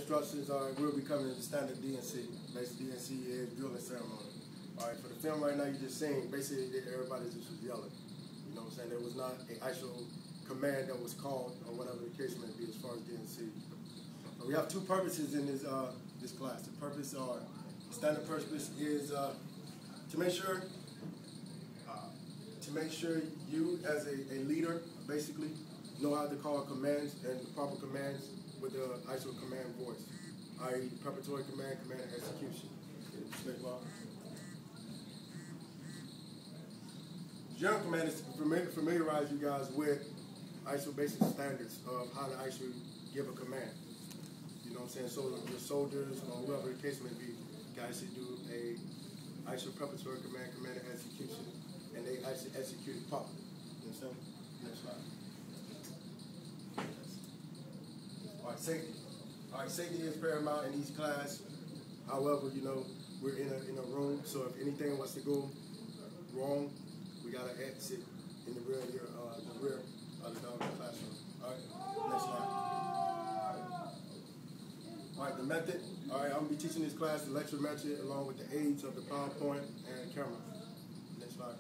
instructions are we'll be covering the standard DNC. Basically, DNC is drill and ceremony. All right, for the film right now, you just seen basically everybody just was yelling. You know what I'm saying? There was not an actual command that was called or whatever the case may be as far as DNC. But we have two purposes in this this class. The purpose or standard purpose is to make sure you as a leader basically know how to call commands and the proper commands with the actual command voice, i.e. preparatory command, command and execution. General command is to familiarize you guys with actual basic standards of how to actually give a command. You know what I'm saying? So your soldiers or whoever the case may be can actually do a actual preparatory command, command and execution, and they actually execute it properly. You understand? Next slide. All right, safety. All right, safety is paramount in each class. However, you know, we're in a room, so if anything was to go wrong, we gotta exit in the rear of the classroom. All right, next slide. All right, the method. All right, I'm gonna be teaching this class the lecture method along with the aids of the PowerPoint and camera. Next slide.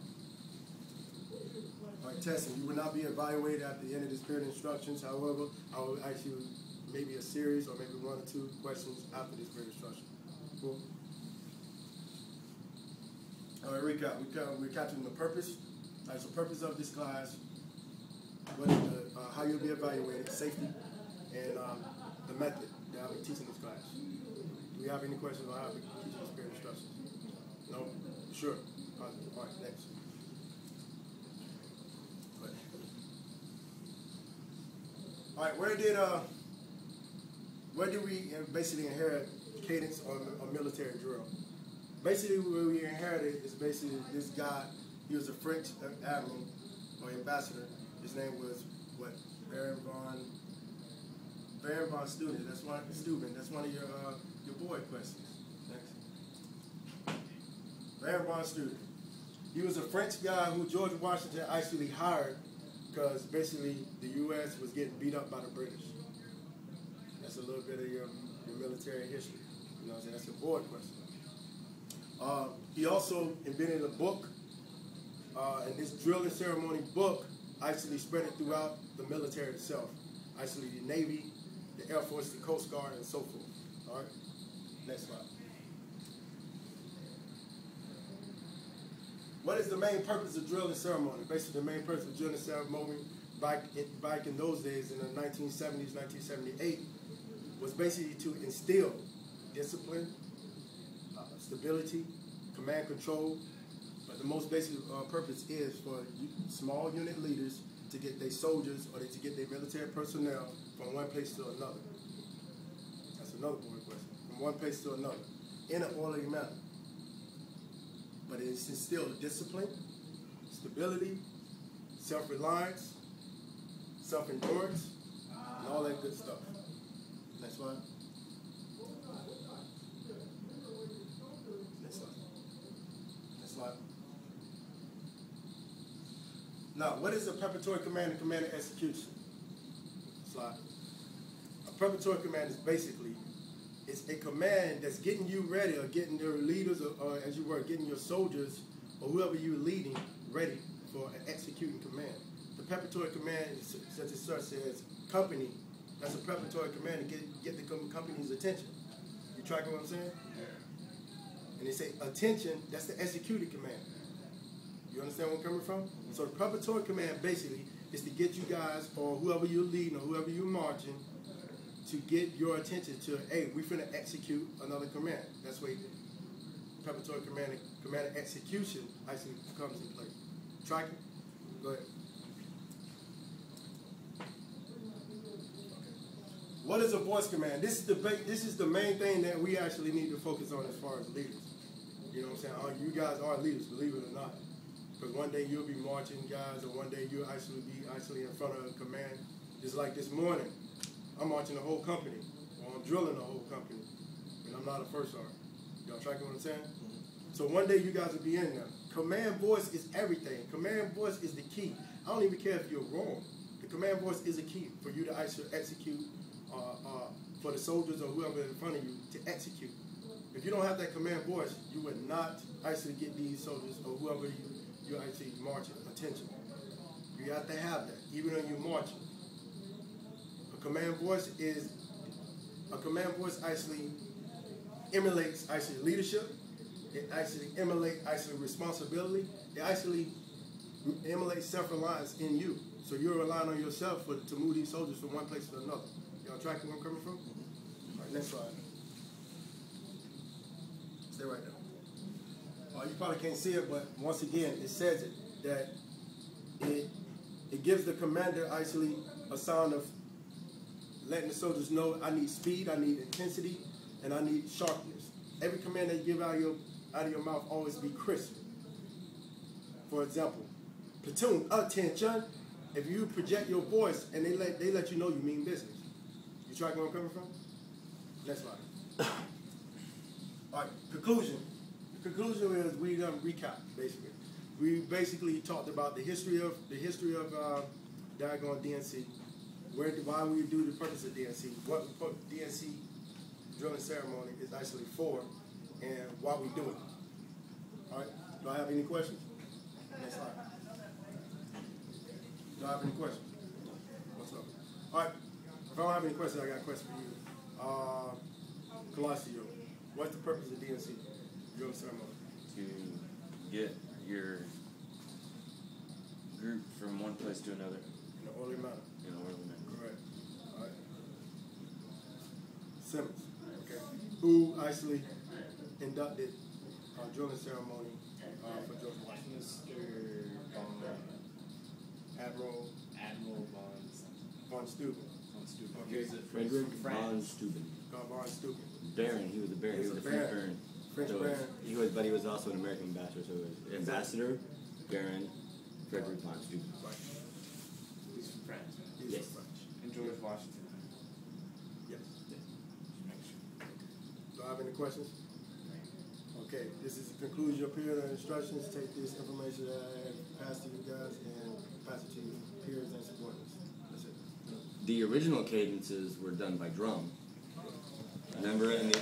All right, testing. You will not be evaluated at the end of this period of instructions. However, I will ask you maybe a series or maybe 1 or 2 questions after this period of instruction. Cool. All right, recap. We're capturing the purpose. All right, so purpose of this class, what is how you'll be evaluated, safety, and the method that I'll be teaching this class. Do we have any questions on how we teach this period of instructions? No? Sure. All right, next. All right, where did we basically inherit cadence or military drill? Basically, where we inherited is basically this guy. He was a French admiral or ambassador. His name was what? Baron von Steuben. That's one. Steuben. That's one of your boy questions. Next. Baron von Steuben. He was a French guy who George Washington actually hired because basically the U.S. was getting beat up by the British. That's a little bit of your military history. You know what I'm saying? That's a board question. He also invented a book, and this drill and ceremony book actually spread it throughout the military itself. Actually, the Navy, the Air Force, the Coast Guard, and so forth. All right? Next slide. What is the main purpose of drill and ceremony? Basically, the main purpose of drill and ceremony back in those days, in the 1970s, 1978, was basically to instill discipline, stability, command control, but the most basic purpose is for small unit leaders to get their soldiers or to get their military personnel from one place to another. That's another board question. From one place to another, in an orderly manner. But it's instilled discipline, stability, self-reliance, self-endurance, and all that good stuff. Next slide. Next slide. Next slide. Now, what is a preparatory command and command and execution? Slide. A preparatory command is basically, it's a command that's getting you ready or getting your leaders or as you were, getting your soldiers or whoever you're leading ready for an executing command. The preparatory command is such as such as company. That's a preparatory command to get the company's attention. You tracking what I'm saying? And they say attention, that's the executed command. You understand where I'm coming from? So the preparatory command basically is to get you guys or whoever you're leading or whoever you're marching to get your attention to, hey, we're finna execute another command. That's where preparatory command and execution actually comes in play. Tracking? Go ahead. What is a voice command? This is the main thing that we actually need to focus on as far as leaders. You know what I'm saying? You guys are leaders, believe it or not. Because one day you'll be marching, guys, or one day you'll actually be in front of a command. Just like this morning, I'm marching the whole company, or I'm drilling the whole company, and I'm not a first sergeant. Y'all tracking what I'm saying? So one day you guys will be in there. Command voice is everything. Command voice is the key. I don't even care if you're wrong. The command voice is a key for you to actually execute for the soldiers or whoever in front of you to execute. If you don't have that command voice, you would not actually get these soldiers or whoever you actually marching attention. You have to have that, even when you're marching. A command voice actually emulates actually leadership. It actually emulates responsibility. It actually emulates self-reliance in you. So you're relying on yourself to move these soldiers from one place to another. Y'all tracking where I'm coming from? All right, next slide. Stay right there. You probably can't see it, but once again, it says it, that it gives the commander actually a sound of letting the soldiers know, I need speed, I need intensity, and I need sharpness. Every command that you give out of your mouth always be crisp. For example, platoon, attention. If you project your voice and they let you know you mean business. You track where I'm coming from? Next slide. All right, conclusion. The conclusion is we done recap, basically. We basically talked about the history of Diagon DNC, why we do the purpose of DNC, what DNC drilling ceremony is actually for, and why we do it. All right, do I have any questions? Next slide. Do I have any questions? What's up? All right, if I don't have any questions, I got a question for you. Colossio, what's the purpose of DNC drilling ceremony? To get your group from one place to another. In an orderly manner. In an orderly manner. Correct. All right. Simmons, okay, who actually inducted drilling ceremony for George Washington? Admiral von Steuben. Okay. Frederick von Steuben. Von Steuben. Baron. He was a baron. He was a French baron. French baron. But he was also an American ambassador. So it was ambassador, Baron, Frederick von Steuben. Right. He's from France. Yes. From French. And George Washington. Yes. Do I have any questions? Okay, this is the conclusion of period of instructions. Take this information that I have passed to you guys and pass it to your peers and subordinates. That's it. The original cadences were done by drum. Remember, in the